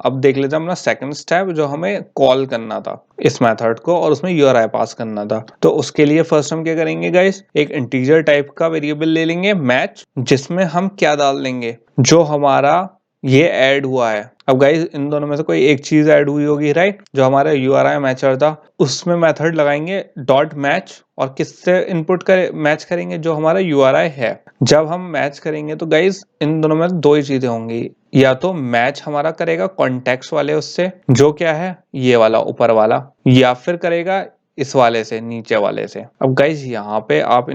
अब देख लेते हैं अपना सेकंड स्टेप जो हमें कॉल करना था इस मेथड को और उसमें URI पास करना था। तो उसके लिए फर्स्ट हम क्या करेंगे गाइस, एक इंटीजर टाइप का वेरिएबल ले लेंगे मैच, जिसमें हम क्या डाल देंगे, जो हमारा ये ऐड हुआ है। अब गाइस इन दोनों में से कोई एक चीज ऐड हुई होगी राइट, जो हमारा URI मैचर था उसमें मेथड लगाएंगे डॉट मैच और किससे इनपुट करे मैच करेंगे, जो हमारा URI है। जब हम मैच करेंगे तो गाइस इन दोनों में दो ही चीजें होंगी, या तो मैच हमारा करेगा कॉन्टेक्स्ट वाले उससे जो क्या है ये वाला ऊपर वाला, या फिर करेगा इस वाले से नीचे वाले से। अब गाइस यहाँ पे आप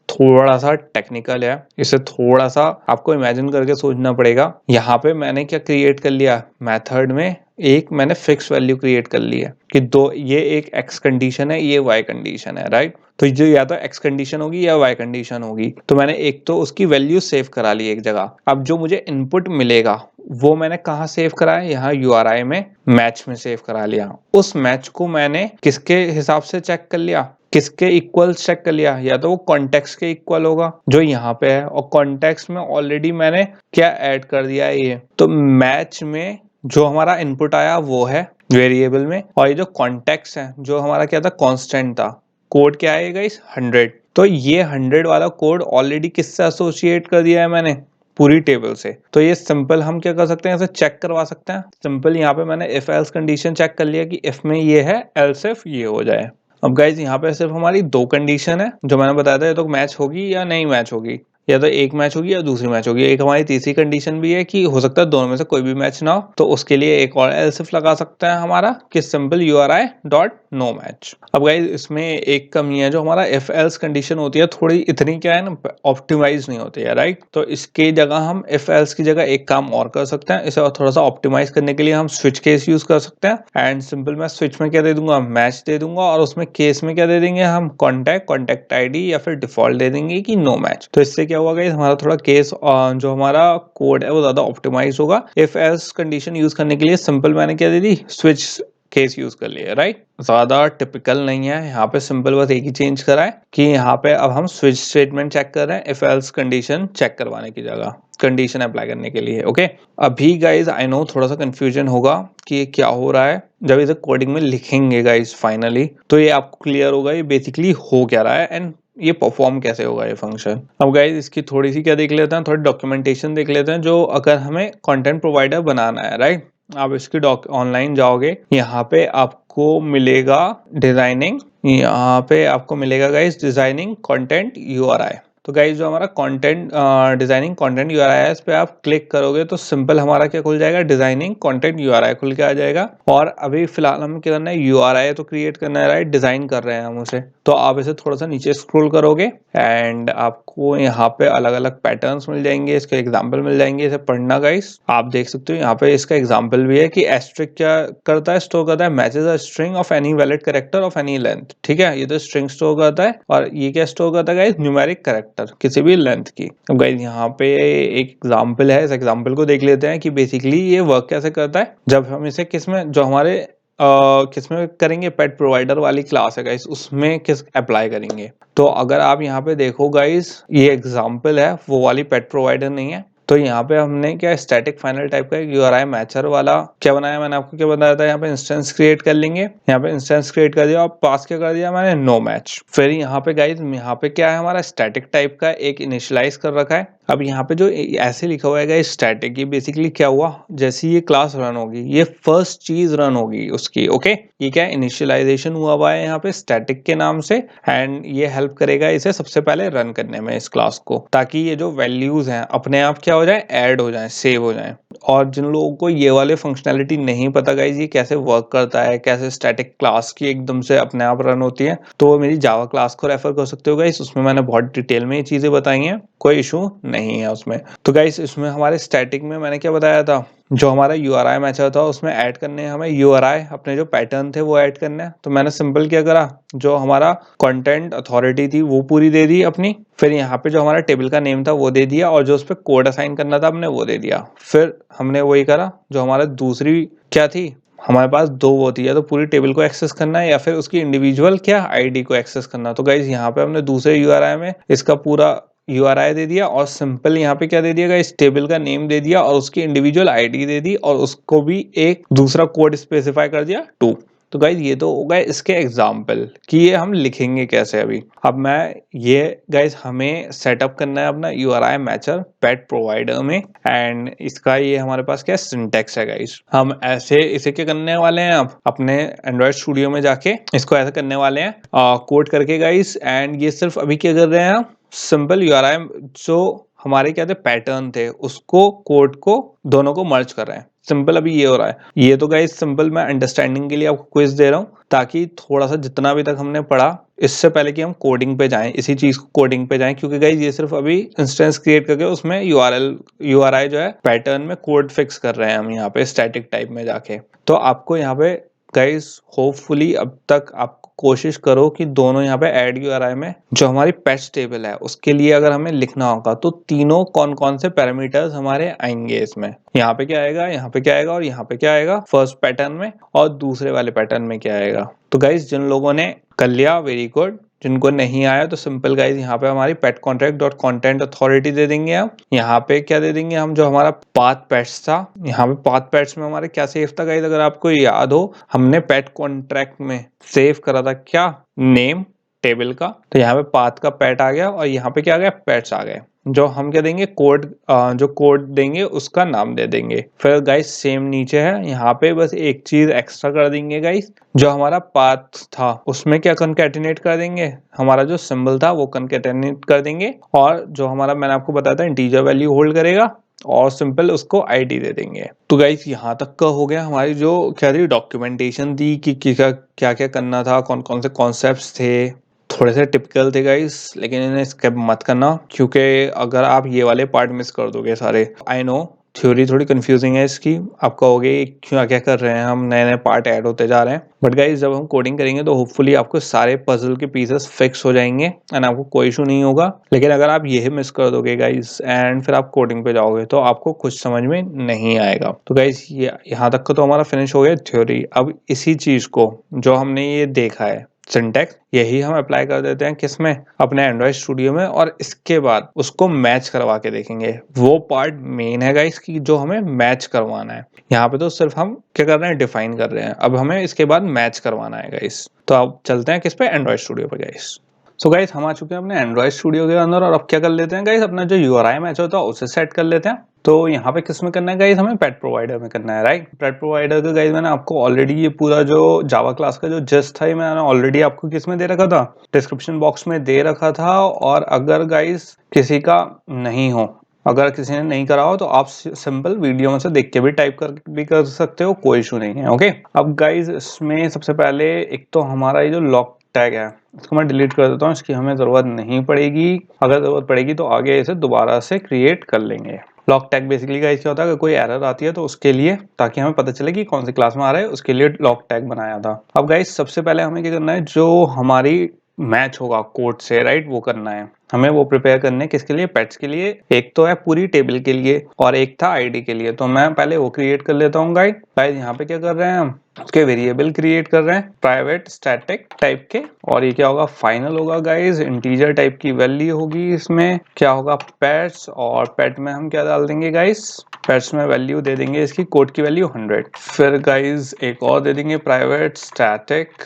थोड़ा सा टेक्निकल है, इसे थोड़ा सा आपको इमेजिन करके सोचना पड़ेगा। यहाँ पे मैंने क्या क्रिएट कर लिया, मेथड में एक मैंने फिक्स वैल्यू क्रिएट कर ली है कि दो, ये एक एक्स कंडीशन है ये वाई कंडीशन है राइट। तो जो या तो एक्स कंडीशन होगी या वाई कंडीशन होगी, तो मैंने एक तो उसकी वैल्यू सेव करा ली एक जगह। अब जो मुझे इनपुट मिलेगा वो मैंने कहाँ सेव करा है, यहाँ URI में मैच में सेव करा लिया। उस मैच को मैंने किसके हिसाब से चेक कर लिया, किसके इक्वल चेक कर लिया, या तो वो कॉन्टेक्स्ट के इक्वल होगा जो यहाँ पे है, और कॉन्टेक्स्ट में ऑलरेडी मैंने क्या ऐड कर दिया है ये, तो मैच में जो हमारा इनपुट आया वो है वेरिएबल में, और ये जो कॉन्टेक्स्ट है जो हमारा क्या था कांस्टेंट था, कोड क्या आएगा इस 100। तो ये 100 वाला कोड ऑलरेडी किससे एसोसिएट कर दिया है मैंने, पूरी टेबल से। तो ये सिंपल हम क्या कर सकते हैं, इसे चेक करवा सकते हैं सिंपल। यहाँ पे मैंने इफ एल्स कंडीशन चेक कर लिया कि इफ में ये है एल्स इफ ये हो जाए। अब गाइज यहाँ पे सिर्फ हमारी दो कंडीशन है जो मैंने बताया था, ये तो मैच होगी या नहीं मैच होगी, या तो एक मैच होगी या दूसरी मैच होगी। एक हमारी तीसरी कंडीशन भी है कि हो सकता है दोनों में से कोई भी मैच ना हो, तो उसके लिए एक और एल्स इफ लगा सकते हैं हमारा कि simple URI dot no match. अब गाइज इसमें एक कमी है, जो हमारा इफ एल्स कंडीशन होती है थोड़ी इतनी क्या है ना, ऑप्टिमाइज नहीं होती है राइट। तो इसके जगह हम इफ एल्स की जगह एक काम और कर सकते हैं, इसे थोड़ा सा ऑप्टिमाइज करने के लिए हम स्विच केस यूज कर सकते हैं। एंड सिंपल मैं स्विच में क्या दे दूंगा, मैच दे दूंगा, और उसमें केस में क्या दे देंगे हम, कॉन्टैक्ट ID या फिर डिफॉल्ट दे देंगे कि नो मैच। तो इससे क्या हुआ गाइस, हमारा थोड़ा केस जो हमारा कोड है वो ज्यादा ऑप्टिमाइज होगा। इफ एल्स कंडीशन यूज करने के लिए सिंपल मैंने क्या दे दी, स्विच केस यूज कर लिया राइट। ज्यादा टिपिकल नहीं है यहाँ पे, सिंपल बस एक ही चेंज करा है कि यहाँ पे अब हम स्विच स्टेटमेंट चेक कर रहे हैं इफ एल्स कंडीशन चेक करवाने की जगह, कंडीशन अप्लाई करने के लिए। ओके अभी गाइज आई नो थोड़ा सा कंफ्यूजन होगा कि ये क्या हो रहा है, जब इसे कोडिंग में लिखेंगे गाइज फाइनली तो ये आपको क्लियर होगा ये बेसिकली हो क्या रहा है एंड ये परफॉर्म कैसे होगा ये फंक्शन। अब गाइज इसकी थोड़ी सी क्या देख लेते हैं, थोड़ी डॉक्यूमेंटेशन देख लेते हैं, जो अगर हमें कंटेंट प्रोवाइडर बनाना है राइट। आप इसकी ऑनलाइन जाओगे, यहाँ पे आपको मिलेगा डिजाइनिंग, यहाँ पे आपको मिलेगा गाइज डिजाइनिंग कंटेंट URI। तो गाइज जो हमारा कंटेंट डिजाइनिंग कंटेंट URI है, इस पे आप क्लिक करोगे तो सिंपल हमारा क्या खुल जाएगा, डिजाइनिंग कंटेंट URI खुल के आ जाएगा। और अभी फिलहाल हमें क्या करना है, URI तो क्रिएट करना है राइट, डिजाइन कर रहे हैं हम उसे। तो आप इसे थोड़ा सा नीचे स्क्रॉल करोगे एंड आपको यहाँ पे अलग अलग पैटर्न्स मिल जाएंगे, इसके एग्जाम्पल मिल जाएंगे, इसे पढ़ना गाइस। आप देख सकते हो यहाँ पे इसका एग्जाम्पल भी है कि एस्ट्रिक क्या करता है, स्टोर करता है matches a string of any valid character of any length. ठीक है, ये तो स्ट्रिंग स्टोर करता है, और ये क्या स्टोर करता है गाइस, न्यूमेरिक कैरेक्टर किसी भी लेंथ की। अब गाइस यहाँ पे एक एग्जाम्पल है, इस एग्जाम्पल को देख लेते हैं कि बेसिकली ये वर्क कैसे करता है। जब हम इसे किसमें, जो हमारे किसमें करेंगे, पेट प्रोवाइडर वाली क्लास है गाइस, उसमें किस अप्लाई करेंगे। तो अगर आप यहाँ पे देखो गाइस, ये एग्जाम्पल है, वो वाली पेट प्रोवाइडर नहीं है। तो यहाँ पे हमने क्या स्टैटिक फाइनल टाइप का URI मैचर वाला क्या बनाया, मैंने आपको क्या बताया था, यहाँ पे इंस्टेंस क्रिएट कर लेंगे। यहाँ पे इंस्टेंस क्रिएट कर दिया और पास क्या कर दिया मैंने, नो मैच। फिर यहाँ पे गाइस, यहाँ पे क्या है, हमारा स्टैटिक टाइप का एक इनिशियलाइज कर रखा है। अब यहाँ पे जो ऐसे लिखा हुआ है स्टैटिक, ये बेसिकली क्या हुआ, जैसे ये क्लास रन होगी ये फर्स्ट चीज रन होगी उसकी। ओके ये क्या इनिशियलाइजेशन हुआ है यहाँ पे स्टैटिक के नाम से, एंड ये हेल्प करेगा इसे सबसे पहले रन करने में इस क्लास को, ताकि ये जो वैल्यूज हैं अपने आप क्या हो जाए, ऐड हो जाए, सेव हो जाए। और जिन लोगों को ये वाले फंक्शनैलिटी नहीं पता गाइज ये कैसे वर्क करता है, कैसे स्टैटिक क्लास की एकदम से अपने आप रन होती है, तो मेरी जावा क्लास को रेफर कर सकते हो गाइज, उसमें मैंने बहुत डिटेल में ये चीजें बताई हैं, कोई इशू नहीं है उसमें। तो गाइज इसमें हमारे स्टैटिक में मैंने क्या बताया था, जो हमारा URI मैचर था उसमें ऐड करने हैं हमें URI, अपने जो पैटर्न थे वो ऐड करने हैं। तो मैंने सिंपल क्या करा, जो हमारा कंटेंट अथॉरिटी थी वो पूरी दे दी अपनी, फिर यहाँ पे जो हमारा टेबल का नेम था वो दे दिया, और जो उस पर कोड असाइन करना था हमने वो दे दिया। फिर हमने वही करा, जो हमारा दूसरी क्या थी, हमारे पास दो वो थी, या तो पूरी टेबल को एक्सेस करना है या फिर उसकी इंडिविजुअल क्या ID को एक्सेस करना। तो गाइज यहाँ पे हमने दूसरे URI में इसका पूरा URI दे दिया और सिंपल यहाँ पे क्या दे दिया गाइस, टेबल का नेम दे दिया और उसकी इंडिविजुअल आईडी दे दी और उसको भी एक दूसरा कोड स्पेसिफाई कर दिया 2। तो गाइज ये तो हो गए इसके एग्जाम्पल कि ये हम लिखेंगे कैसे। अभी अब मैं ये गाइज हमें सेटअप करना है अपना URI मैचर पेट प्रोवाइडर में, एंड इसका ये हमारे पास क्या सिंटेक्स है गाइज। हम ऐसे इसे क्या करने वाले हैं, अब अपने एंड्रॉइड स्टूडियो में जाके इसको ऐसे करने वाले हैं कोड करके गाइज। एंड ये सिर्फ अभी क्या कर रहे हैं, सिंपल URI जो हमारे क्या थे पैटर्न थे उसको कोड को दोनों को मर्ज कर रहे हैं। सिंपल अभी ये हो रहा है। ये तो गाइस सिंपल मैं अंडरस्टैंडिंग के लिए आपको क्विज दे रहा हूँ ताकि थोड़ा सा जितना भी तक हमने पढ़ा इससे पहले कि हम कोडिंग पे जाएं, इसी चीज को कोडिंग पे जाएं, क्योंकि गाइस ये सिर्फ अभी इंस्टेंस क्रिएट करके उसमें URI जो है पैटर्न में कोड फिक्स कर रहे हैं हम यहाँ पे स्टैटिक टाइप में जाके। तो आपको यहाँ पे गाइस होपफुली अब तक आप कोशिश करो कि दोनों यहाँ पे ऐड URI में जो हमारी पेट्स टेबल है उसके लिए अगर हमें लिखना होगा तो तीनों कौन कौन से पैरामीटर्स हमारे आएंगे इसमें, यहाँ पे क्या आएगा, यहाँ पे क्या आएगा और यहाँ पे क्या आएगा फर्स्ट पैटर्न में, और दूसरे वाले पैटर्न में क्या आएगा। तो गाइज जिन लोगों ने कर लिया वेरी गुड, जिनको नहीं आया तो सिंपल गाइज यहाँ पे हमारी पेट कॉन्ट्रैक्ट डॉट कॉन्टेंट अथॉरिटी दे देंगे हम। यहाँ पे क्या दे देंगे हम, जो हमारा पाथ पेट्स था, यहाँ पे पाथ पेट्स में हमारे क्या सेव था गाइज, अगर आपको याद हो हमने पेट कॉन्ट्रैक्ट में सेव करा था क्या, नेम टेबल का। तो यहाँ पे पाथ का पेट आ गया और यहाँ पे क्या आ गया, पेट्स आ गए। जो हम क्या देंगे कोड, जो कोड देंगे उसका नाम दे देंगे। फिर गाइस सेम नीचे है, यहाँ पे बस एक चीज एक्स्ट्रा कर देंगे गाइस, जो हमारा पाथ था उसमें क्या कनकैटिनेट कर देंगे, हमारा जो सिंबल था वो कनकैटिनेट कर देंगे, और जो हमारा मैंने आपको बताया था इंटीजर वैल्यू होल्ड करेगा और सिंपल उसको आईडी दे देंगे। तो गाइस यहाँ तक का हो गया हमारी जो क्या थी डॉक्यूमेंटेशन थी कि क्या क्या करना था, कौन कौन से कॉन्सेप्ट्स थे। थोड़े से टिपिकल थे गाइस, लेकिन इन्हें स्किप मत करना क्योंकि अगर आप ये वाले पार्ट मिस कर दोगे सारे, आई नो थ्योरी थोड़ी कंफ्यूजिंग है इसकी, आप कहोगे क्यों क्या कर रहे हैं हम, नए नए पार्ट ऐड होते जा रहे हैं। बट गाइस जब हम कोडिंग करेंगे तो होपफुली आपको सारे पजल के पीसेस फिक्स हो जाएंगे एंड आपको कोई इशू नहीं होगा। लेकिन अगर आप यही मिस कर दोगे गाइस एंड फिर आप कोडिंग पे जाओगे तो आपको कुछ समझ में नहीं आएगा। तो गाइस ये यहाँ तक का तो हमारा फिनिश हो गया थ्योरी। अब इसी चीज को जो हमने ये देखा है सिंटैक्स, यही हम अप्लाई कर देते हैं किसमें, अपने एंड्रॉइड स्टूडियो में, और इसके बाद उसको मैच करवा के देखेंगे। वो पार्ट मेन है गाइस की जो हमें मैच करवाना है। यहाँ पे तो सिर्फ हम क्या कर रहे हैं, डिफाइन कर रहे हैं, अब हमें इसके बाद मैच करवाना है गाइस। तो अब चलते हैं किस पे, एंड्रॉइड स्टूडियो पे गाइस। सो गाइस हम आ चुके हैं अपने एंड्रॉइड स्टूडियो के अंदर, और अब क्या कर लेते हैं गाइस, अपना जो URI मैच होता है उसे सेट कर लेते हैं। तो यहाँ पे किस में करना है गाइस, हमें पेट प्रोवाइडर में करना है, राइट। पेट प्रोवाइडर का गाइस मैंने आपको ऑलरेडी ये पूरा जो जावा क्लास का जो जस्ट था ये मैंने ऑलरेडी आपको किस में दे रखा था, डिस्क्रिप्शन बॉक्स में दे रखा था। और अगर गाइस किसी का नहीं हो, अगर किसी ने नहीं करा हो तो आप सिंपल वीडियो में से देख के भी टाइप कर भी कर सकते हो, कोई इशू नहीं है। ओके अब गाइस इसमें सबसे पहले एक तो हमारा ये जो लॉक टैग है इसको मैं डिलीट कर देता हूँ, इसकी हमें जरूरत नहीं पड़ेगी। अगर जरूरत पड़ेगी तो आगे इसे दोबारा से क्रिएट कर लेंगे। लॉक टैग बेसिकली गाइस क्या होता है, अगर कोई एरर आती है तो उसके लिए, ताकि हमें पता चले कि कौन सी क्लास में आ रहा है, उसके लिए लॉक टैग बनाया था। अब गाइस सबसे पहले हमें क्या करना है, जो हमारी मैच होगा कोड से, राइट, वो करना है हमें। वो प्रिपेयर करने किसके लिए, पेट्स के लिए। एक तो है पूरी टेबल के लिए और एक था आईडी के लिए। तो मैं पहले वो क्रिएट कर लेता हूँ गाइस। यहाँ पे क्या कर रहे हैं हम, उसके वेरिएबल क्रिएट कर रहे हैं प्राइवेट स्टैटिक टाइप के, और ये क्या होगा, फाइनल होगा गाइस, इंटीजर टाइप की वैल्यू होगी। इसमें क्या होगा, पेट्स, और पेट में हम क्या डाल देंगे गाइस, पेट्स में वैल्यू दे देंगे इसकी कोड की वैल्यू 100। फिर गाइस एक और दे देंगे प्राइवेट स्टैटिक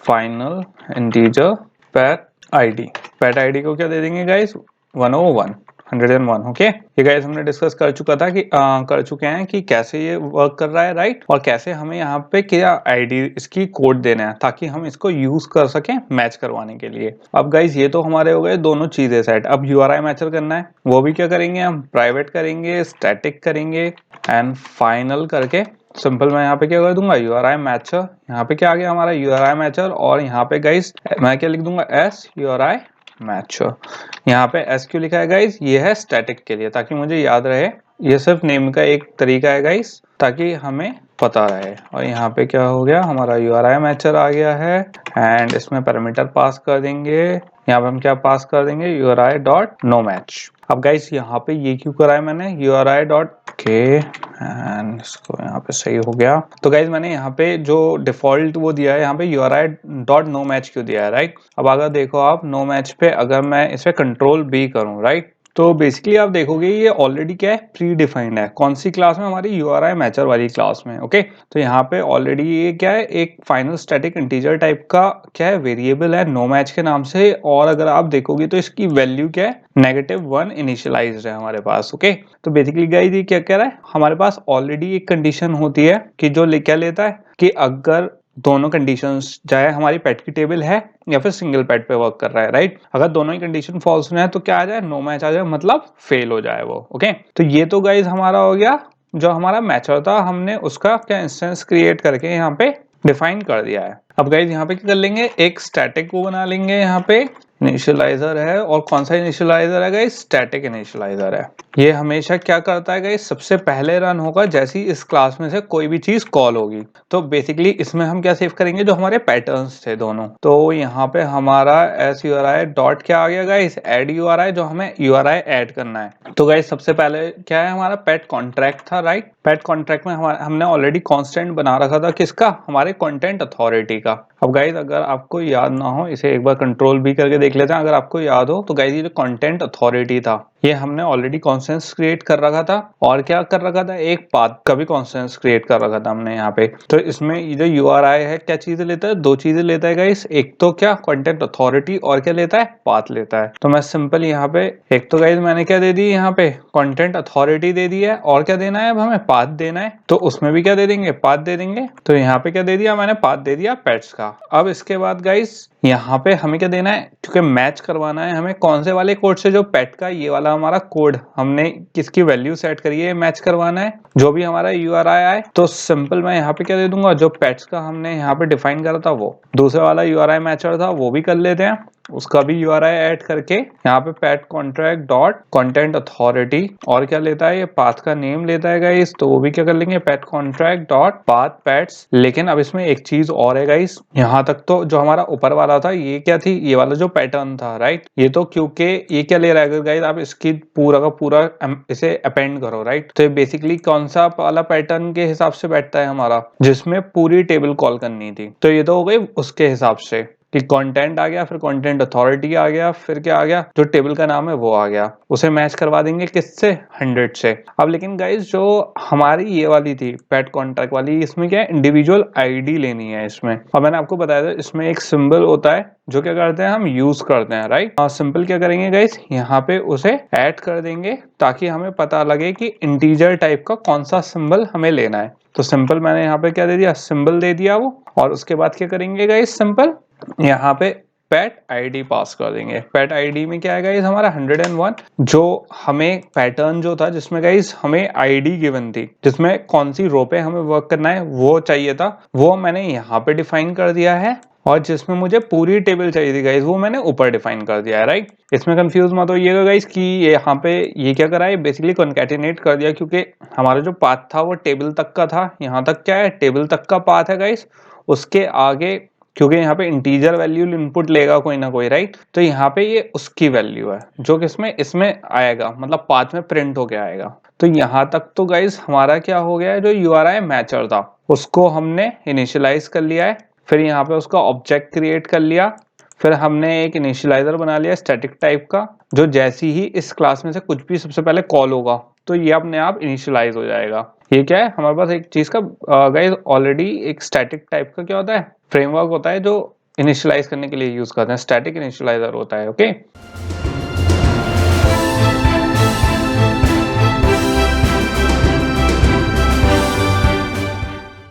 फाइनल इंटीजर पेट आईडी। पेट आईडी को क्या दे देंगे गाइस, 101 101। ओके ये गाइस हमने डिस्कस कर चुके हैं कि कैसे ये वर्क कर रहा है, राइट, और कैसे हमें यहाँ पे क्या आईडी इसकी कोड देना है ताकि हम इसको यूज कर सकें मैच करवाने के लिए। अब गाइस ये तो हमारे हो गए दोनों चीजें सेट। अब URI मैचर करना है, वो भी क्या करेंगे हम, प्राइवेट करेंगे, स्टैटिक करेंगे एंड फाइनल करके सिंपल मैं यहाँ पे क्या कर दूंगा, URI मैचर। यहाँ पे क्या आ गया हमारा URI मैचर, और यहाँ पे गाइस मैं क्या लिख दूंगा, S URI मैचर। यहाँ पे S क्यों लिखा है गाइस, ये है स्टैटिक के लिए ताकि मुझे याद रहे। ये सिर्फ नेम का एक तरीका है गाइस, ताकि हमें पता रहे। और यहाँ पे क्या हो गया, हमारा URI मैचर आ गया है एंड इसमें पैरामीटर पास कर देंगे। यहाँ पे हम क्या पास कर देंगे, URI.noMatch। अब गाइस यहाँ पे ये क्यों करा है मैंने, URI.k एंड इसको यहाँ पे सही हो गया। तो गाइस मैंने यहाँ पे जो डिफॉल्ट वो दिया है, यहाँ पे URI.noMatch क्यों दिया है, राइट। अब अगर देखो आप NoMatch पे अगर मैं इस पे Ctrl+B करूँ, राइट, तो बेसिकली आप देखोगे ये ऑलरेडी क्या है, प्री डिफाइंड है। कौन सी क्लास में, हमारी URI मैचर वाली क्लास में। ओके, तो यहाँ पे ऑलरेडी ये क्या है, एक फाइनल स्टैटिक इंटीजर टाइप का क्या है, वेरिएबल है NoMatch के नाम से। और अगर आप देखोगे तो इसकी वैल्यू क्या है, -1 इनिशियलाइज्ड है हमारे पास। ओके, तो बेसिकली गाइस ये क्या कह रहा है, हमारे पास ऑलरेडी एक कंडीशन होती है कि जो क्या लेता है कि अगर दोनों कंडीशंस चाहे हमारी पेट की टेबल है या फिर सिंगल पेट पे वर्क कर रहा है, राइट, अगर दोनों ही कंडीशन फॉल्स में है तो क्या आ जाए, नो मैच आ जाए, मतलब फेल हो जाए वो। ओके, तो ये तो गाइज हमारा हो गया, जो हमारा मैचर था हमने उसका क्या इंस्टेंस क्रिएट करके यहाँ पे डिफाइन कर दिया है। अब गाइज यहाँ पे क्या कर लेंगे, एक स्टैटिक को बना लेंगे, यहाँ पे इनिशियलाइजर है। और कौन सा इनिशियलाइजर है गाइस, स्टैटिक इनिशियलाइजर है। ये हमेशा क्या करता है गाइस, सबसे पहले रन होगा जैसी इस क्लास में से कोई भी चीज कॉल होगी। तो बेसिकली इसमें हम क्या सेव करेंगे, जो हमारे पैटर्न्स थे दोनों। तो यहाँ पे हमारा SURI डॉट क्या आ गया गाइस, एड URI, जो हमें URI ऐड करना है। तो गाइस सबसे पहले क्या है, हमारा पेट कॉन्ट्रैक्ट था, राइट। पेट कॉन्ट्रैक्ट में हमने ऑलरेडी कांस्टेंट बना रखा था, किसका, हमारे कंटेंट अथॉरिटी का। अब गाइस अगर आपको याद ना हो, इसे एक बार Ctrl+B करके देख लेते हैं। अगर आपको याद हो तो गाइस ये जो कंटेंट अथॉरिटी था, ये हमने ऑलरेडी कॉन्स्टेंट्स क्रिएट कर रखा था। और क्या कर रखा था, एक पाथ का भी कॉन्स्टेंट्स क्रिएट कर रखा था हमने यहाँ पे। तो इसमें ये जो URI है क्या चीजें लेता है, दो चीजें लेता है गाइस। एक तो क्या, कंटेंट अथॉरिटी, और क्या लेता है, पाथ लेता है। तो मैं सिंपल यहाँ पे एक तो गाइस मैंने क्या दे दी, यहाँ पे कंटेंट अथॉरिटी दे दी है, और क्या देना है, अब हमें पाथ देना है। तो उसमें भी क्या दे देंगे, पाथ दे देंगे। तो यहाँ पे क्या दे दिया मैंने, पाथ दे दिया पेट्स का। अब इसके बाद गाइस यहाँ पे हमें क्या देना है, क्योंकि मैच करवाना है हमें कौन से वाले कोड से, जो पेट का ये वाला हमारा कोड हमने किसकी वैल्यू सेट करी है, मैच करवाना है जो भी हमारा URI आए। तो सिंपल मैं यहाँ पे क्या दे दूंगा, जो पेट्स का हमने यहाँ पे डिफाइन करा था वो दूसरे वाला URI मैचर था, वो भी कर लेते हैं। उसका भी URI ऐड करके यहाँ पे पेट कॉन्ट्रैक्ट डॉट कंटेंट अथॉरिटी, और क्या लेता है, ये पाथ का नेम लेता है गाइस। तो वो भी क्या कर लेंगे, पेट कॉन्ट्रैक्ट डॉट पाथ पेट्स। लेकिन अब इसमें एक चीज और है गाइस, यहाँ तक तो जो हमारा ऊपर वाला था ये क्या थी, ये वाला जो पैटर्न था, राइट। ये तो क्योंकि ये क्या ले रहा है गाइस, आप इसकी पूरा का पूरा इसे अपेंड करो, राइट। तो ये बेसिकली कौन सा वाला पैटर्न के हिसाब से बैठता है हमारा, जिसमें पूरी टेबल कॉल करनी थी। तो ये तो हो गई उसके हिसाब से कि कंटेंट आ गया, फिर कंटेंट अथॉरिटी आ गया, फिर क्या आ गया, जो टेबल का नाम है वो आ गया। उसे मैच करवा देंगे किससे, 100 से। अब लेकिन गाइस जो हमारी ये वाली थी पेट कॉन्ट्रैक्ट वाली, इसमें क्या है, इंडिविजुअल ID लेनी है इसमें। और मैंने आपको बताया था इसमें एक सिंबल होता है जो क्या करते हैं, हम यूज करते हैं, राइट। सिंपल क्या करेंगे गाइस, यहाँ पे उसे ऐड कर देंगे ताकि हमें पता लगे कि इंटीजर टाइप का कौन सा सिंबल हमें लेना है। तो सिंपल मैंने यहाँ पे क्या दे दिया, सिंबल दे दिया वो। और उसके बाद क्या करेंगे गाइस, सिंपल यहाँ पे पेट ID पास कर देंगे। पेट ID में क्या है गाइस, हमारा 101, जो हमें पैटर्न जो था जिसमें गाइस हमें ID गिवन थी, जिसमें कौन सी रो पे हमें वर्क करना है वो चाहिए था, वो मैंने यहाँ पे डिफाइन कर दिया है। और जिसमें मुझे पूरी टेबल चाहिए थी गाइस, वो मैंने ऊपर डिफाइन कर दिया है, राइट। इसमें कंफ्यूज मत होइएगा गाइस कि यहाँ पे ये क्या करा है, बेसिकली कॉन्कैटिनेट कर दिया, क्योंकि हमारा जो पाथ था वो टेबल तक का था। यहाँ तक क्या है, टेबल तक का पाथ है गाइस। उसके आगे क्योंकि यहाँ पे इंटीजर वैल्यू इनपुट लेगा कोई ना कोई, राइट। तो यहाँ पे ये उसकी वैल्यू है जो किसमें, इसमें आएगा, मतलब पाथ में प्रिंट होके आएगा। तो यहाँ तक तो गाइस हमारा क्या हो गया है, जो URI मैचर था उसको हमने इनिशियलाइज कर लिया है। फिर यहाँ पे उसका ऑब्जेक्ट क्रिएट कर लिया। फिर हमने एक इनिशियलाइजर बना लिया स्टैटिक टाइप का, जो जैसी ही इस क्लास में से कुछ भी सबसे पहले कॉल होगा तो ये अपने आप इनिशियलाइज हो जाएगा। ये क्या है, हमारे पास एक चीज का गाइस ऑलरेडी एक स्टैटिक टाइप का क्या होता है, फ्रेमवर्क होता है जो इनिशियलाइज करने के लिए यूज करते हैं, स्टैटिक इनिशियलाइजर होता है। ओके।